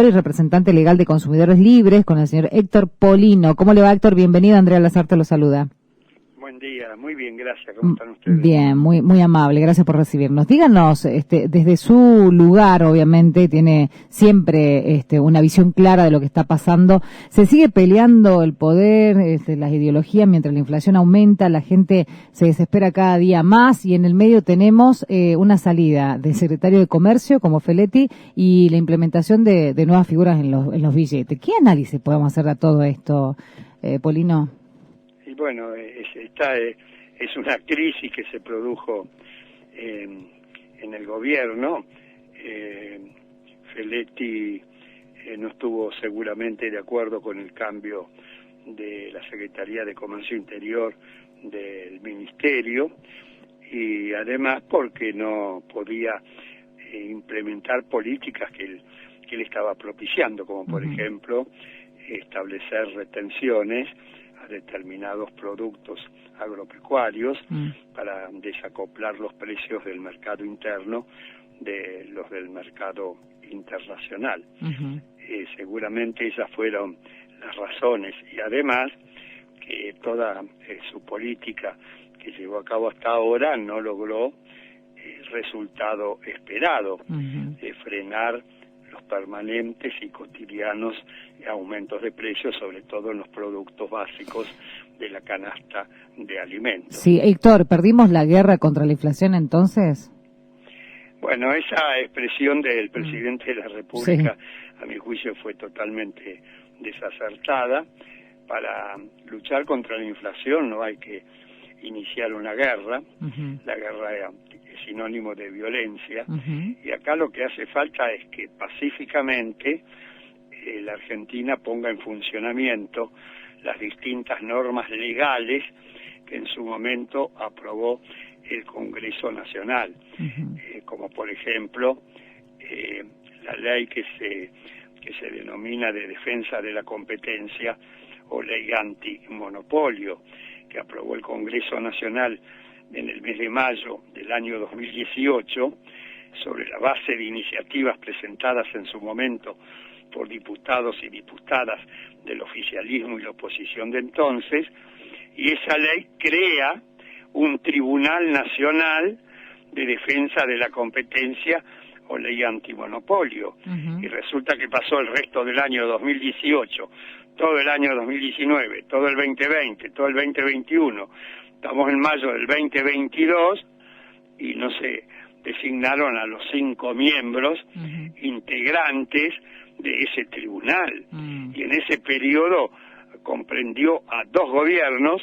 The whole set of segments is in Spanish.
y representante legal de Consumidores Libres, con el señor Héctor Polino. ¿Cómo le va, Héctor? Bienvenido, Andrea Lazarte lo saluda. Buen día, muy bien, gracias. ¿Cómo están ustedes? Bien, muy amable, gracias por recibirnos. Díganos, desde su lugar, obviamente, tiene siempre una visión clara de lo que está pasando. ¿Se sigue peleando el poder, las ideologías, mientras la inflación aumenta, la gente se desespera cada día más y en el medio tenemos una salida del secretario de Comercio, como Feletti, y la implementación de nuevas figuras en los billetes? ¿Qué análisis podemos hacer de todo esto, Polino? Y bueno, es una crisis que se produjo en el gobierno. Feletti no estuvo seguramente de acuerdo con el cambio de la Secretaría de Comercio Interior del Ministerio, y además porque no podía implementar políticas que él estaba propiciando, como por ejemplo establecer retenciones a determinados productos agropecuarios para desacoplar los precios del mercado interno de los del mercado internacional. Seguramente esas fueron las razones, y además que toda su política que llevó a cabo hasta ahora no logró el resultado esperado, de frenar los permanentes y cotidianos aumentos de precios, sobre todo en los productos básicos de la canasta de alimentos. Sí, Héctor, ¿perdimos la guerra contra la inflación entonces? Bueno, esa expresión del presidente de la República, a mi juicio, fue totalmente desacertada. Para luchar contra la inflación no hay que iniciar una guerra. La guerra es sinónimo de violencia, y acá lo que hace falta es que pacíficamente la Argentina ponga en funcionamiento las distintas normas legales que en su momento aprobó el Congreso Nacional, como por ejemplo la ley que se denomina de defensa de la competencia o ley antimonopolio, que aprobó el Congreso Nacional en el mes de mayo del año 2018, sobre la base de iniciativas presentadas en su momento por diputados y diputadas del oficialismo y la oposición de entonces, y esa ley crea un Tribunal Nacional de Defensa de la Competencia o ley antimonopolio, y resulta que pasó el resto del año 2018, todo el año 2019, todo el 2020, todo el 2021, estamos en mayo del 2022 y no se designaron a los 5 miembros integrantes de ese tribunal, y en ese periodo comprendió a 2 gobiernos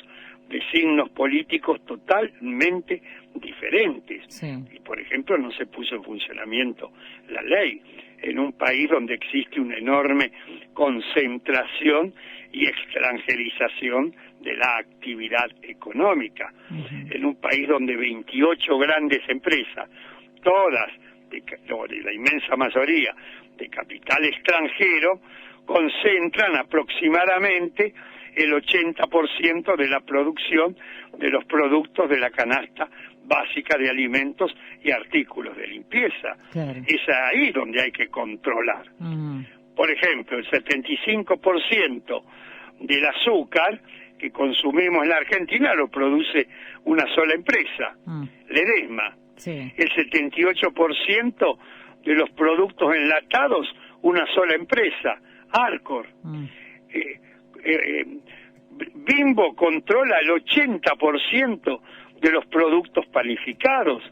de signos políticos totalmente diferentes. Y por ejemplo no se puso en funcionamiento la ley en un país donde existe una enorme concentración y extranjerización de la actividad económica, en un país donde 28 grandes empresas, todas, de la inmensa mayoría, de capital extranjero, concentran aproximadamente el 80% de la producción de los productos de la canasta básica de alimentos y artículos de limpieza. Es ahí donde hay que controlar. Por ejemplo, el 75% del azúcar que consumimos en la Argentina lo produce una sola empresa, Ledesma. El 78% de los productos enlatados, una sola empresa, Arcor. Bimbo controla el 80% de los productos panificados.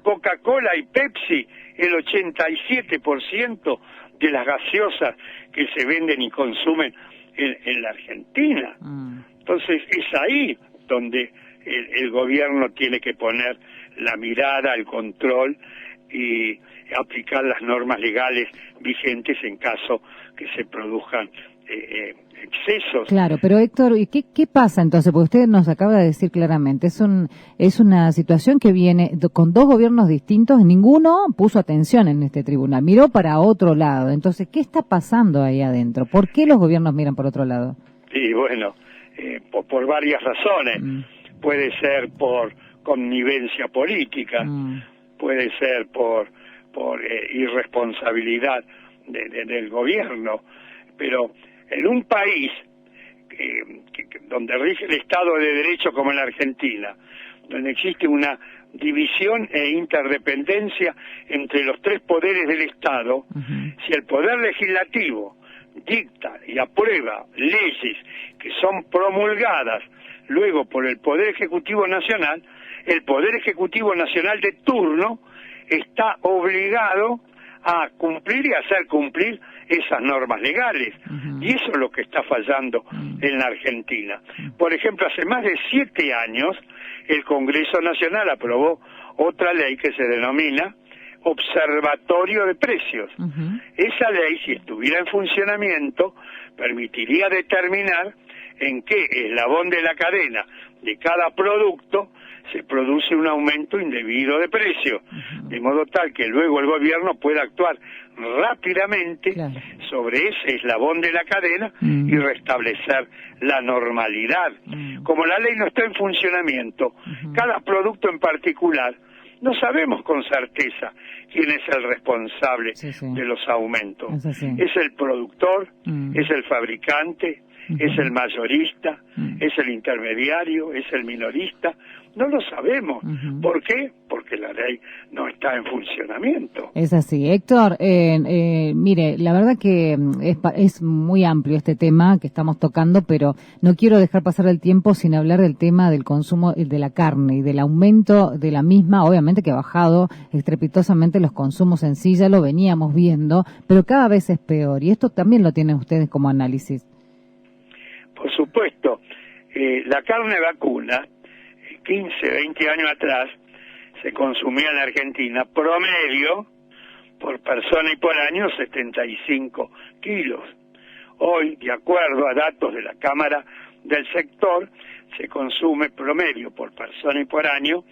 Coca-Cola y Pepsi el 87% de las gaseosas que se venden y consumen en la Argentina. Entonces es ahí donde el gobierno tiene que poner la mirada, el control y aplicar las normas legales vigentes en caso que se produzcan excesos. Claro, pero Héctor, ¿y qué pasa entonces? Porque usted nos acaba de decir claramente, es una situación que viene con 2 gobiernos distintos, ninguno puso atención en este tribunal, miró para otro lado. Entonces, ¿qué está pasando ahí adentro? ¿Por qué los gobiernos miran por otro lado? Sí, bueno, por varias razones. Puede ser por connivencia política, puede ser por irresponsabilidad del gobierno, pero en un país donde rige el Estado de Derecho como en la Argentina, donde existe una división e interdependencia entre los tres poderes del Estado, si el poder legislativo dicta y aprueba leyes que son promulgadas luego por el Poder Ejecutivo Nacional, el Poder Ejecutivo Nacional de turno está obligado a cumplir y hacer cumplir esas normas legales. Y eso es lo que está fallando en la Argentina. Por ejemplo, hace más de 7 años, el Congreso Nacional aprobó otra ley que se denomina Observatorio de Precios. Esa ley, si estuviera en funcionamiento, permitiría determinar en qué eslabón de la cadena de cada producto se produce un aumento indebido de precio, de modo tal que luego el gobierno pueda actuar rápidamente sobre ese eslabón de la cadena y restablecer la normalidad. Como la ley no está en funcionamiento, cada producto en particular, no sabemos con certeza quién es el responsable de los aumentos. ¿Es el productor? ¿Es el fabricante? ¿Es el mayorista? ¿Es el intermediario? ¿Es el minorista? No lo sabemos. ¿Por qué? Porque la ley no está en funcionamiento. Es así. Héctor, mire, la verdad que es muy amplio este tema que estamos tocando, pero no quiero dejar pasar el tiempo sin hablar del tema del consumo de la carne y del aumento de la misma. Obviamente que ha bajado estrepitosamente los consumos en sí, ya lo veníamos viendo, pero cada vez es peor. Y esto también lo tienen ustedes como análisis. Por supuesto, la carne vacuna, 15, 20 años atrás, se consumía en la Argentina promedio, por persona y por año, 75 kilos. Hoy, de acuerdo a datos de la Cámara del Sector, se consume promedio por persona y por año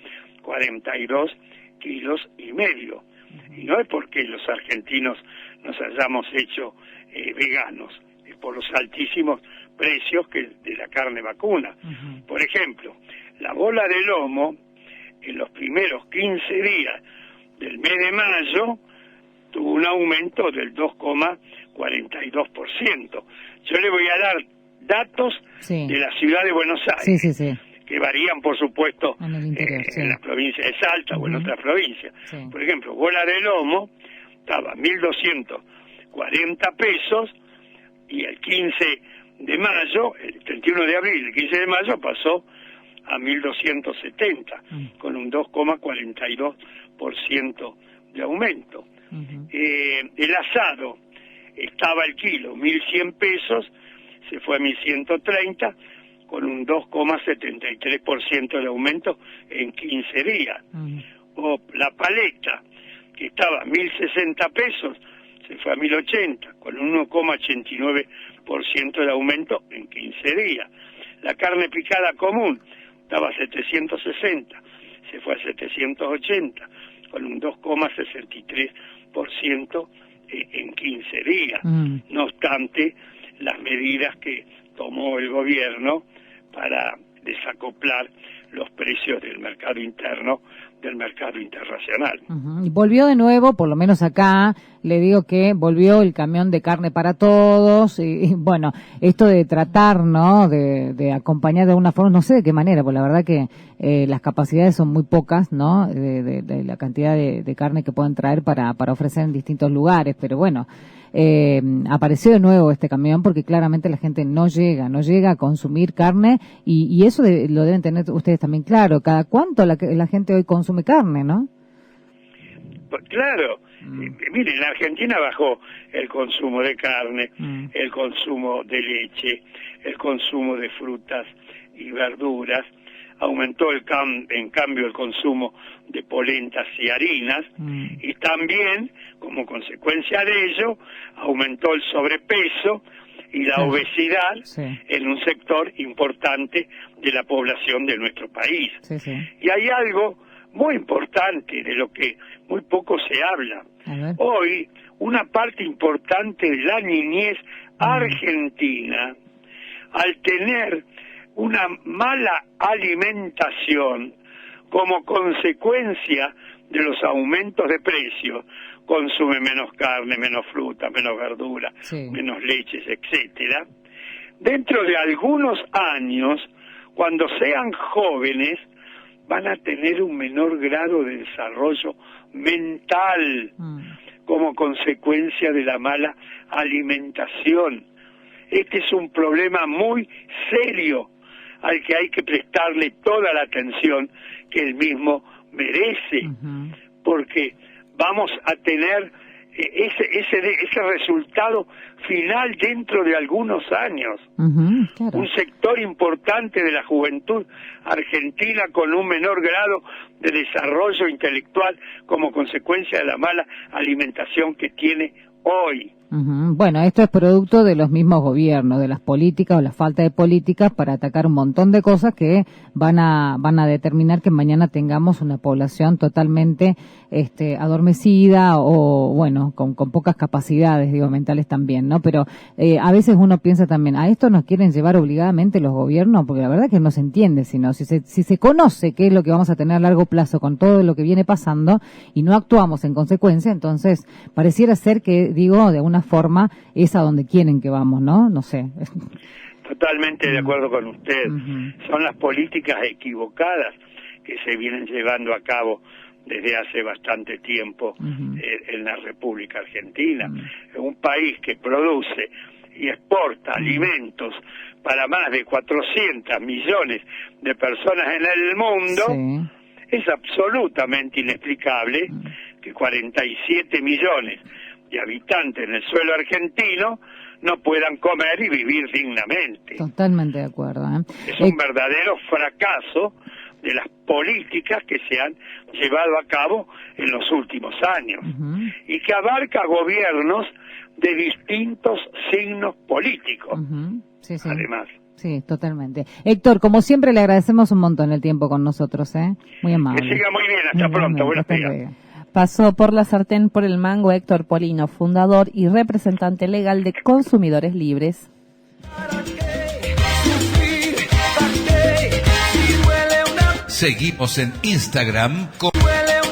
42 kilos y medio. Y no es porque los argentinos nos hayamos hecho veganos, es por los altísimos precios de la carne vacuna. Por ejemplo, la bola de lomo, en los primeros 15 días del mes de mayo, tuvo un aumento del 2,42%. Yo le voy a dar datos de la ciudad de Buenos Aires, que varían, por supuesto, en la provincia de Salta o en otras provincias. Por ejemplo, bola de lomo estaba 1.240 pesos y el 15 de mayo, el 31 de abril, el 15 de mayo pasó a 1.270, con un 2,42% de aumento. El asado estaba el kilo 1.100 pesos, se fue a 1.130, con un 2,73% de aumento en 15 días. O la paleta, que estaba a 1.060 pesos, se fue a 1.080, con un 1,89% de aumento en 15 días. La carne picada común estaba a 760, se fue a 780, con un 2,63% en 15 días. No obstante, las medidas que tomó el gobierno para desacoplar los precios del mercado interno del mercado internacional. Y volvió de nuevo, por lo menos acá, le digo que volvió el camión de carne para todos, y bueno, esto de tratar, ¿no?, de acompañar de alguna forma, no sé de qué manera, porque la verdad que las capacidades son muy pocas, ¿no?, de la cantidad de carne que pueden traer para ofrecer en distintos lugares, pero bueno, apareció de nuevo este camión porque claramente la gente no llega a consumir carne y eso lo deben tener ustedes también claro. ¿Cada cuánto la gente hoy consume carne, no? Pues claro, miren, en Argentina bajó el consumo de carne, el consumo de leche, el consumo de frutas y verduras, aumentó en cambio el consumo de polentas y harinas, y también, como consecuencia de ello, aumentó el sobrepeso y la obesidad en un sector importante de la población de nuestro país. Y hay algo muy importante de lo que muy poco se habla. Hoy, una parte importante de la niñez argentina, al tener una mala alimentación como consecuencia de los aumentos de precios, consume menos carne, menos fruta, menos verdura, menos leches, etcétera. Dentro de algunos años, cuando sean jóvenes, van a tener un menor grado de desarrollo mental como consecuencia de la mala alimentación. Este es un problema muy serio al que hay que prestarle toda la atención que el mismo merece, porque vamos a tener ese resultado final dentro de algunos años. Claro. Un sector importante de la juventud argentina con un menor grado de desarrollo intelectual como consecuencia de la mala alimentación que tiene hoy. Bueno, esto es producto de los mismos gobiernos, de las políticas o la falta de políticas para atacar un montón de cosas que van a determinar que mañana tengamos una población totalmente adormecida o bueno, con pocas capacidades, digo, mentales también, ¿no? Pero a veces uno piensa también, ¿a esto nos quieren llevar obligadamente los gobiernos? Porque la verdad es que no se entiende, sino si se conoce qué es lo que vamos a tener a largo plazo con todo lo que viene pasando y no actuamos en consecuencia, entonces pareciera ser que, digo, de alguna forma es a donde quieren que vamos, ¿no? No sé. Totalmente de acuerdo con usted. Son las políticas equivocadas que se vienen llevando a cabo desde hace bastante tiempo en la República Argentina. Un país que produce y exporta alimentos para más de 400 millones de personas en el mundo, es absolutamente inexplicable que 47 millones de habitantes en el suelo argentino no puedan comer y vivir dignamente. Totalmente de acuerdo. Es un verdadero fracaso de las políticas que se han llevado a cabo en los últimos años y que abarca gobiernos de distintos signos políticos. Además. Sí, totalmente. Héctor, como siempre le agradecemos un montón el tiempo con nosotros, muy amable. Que siga muy bien, hasta pronto, buenos días. Pasó por la sartén por el mango Héctor Polino, fundador y representante legal de Consumidores Libres. Seguimos en Instagram con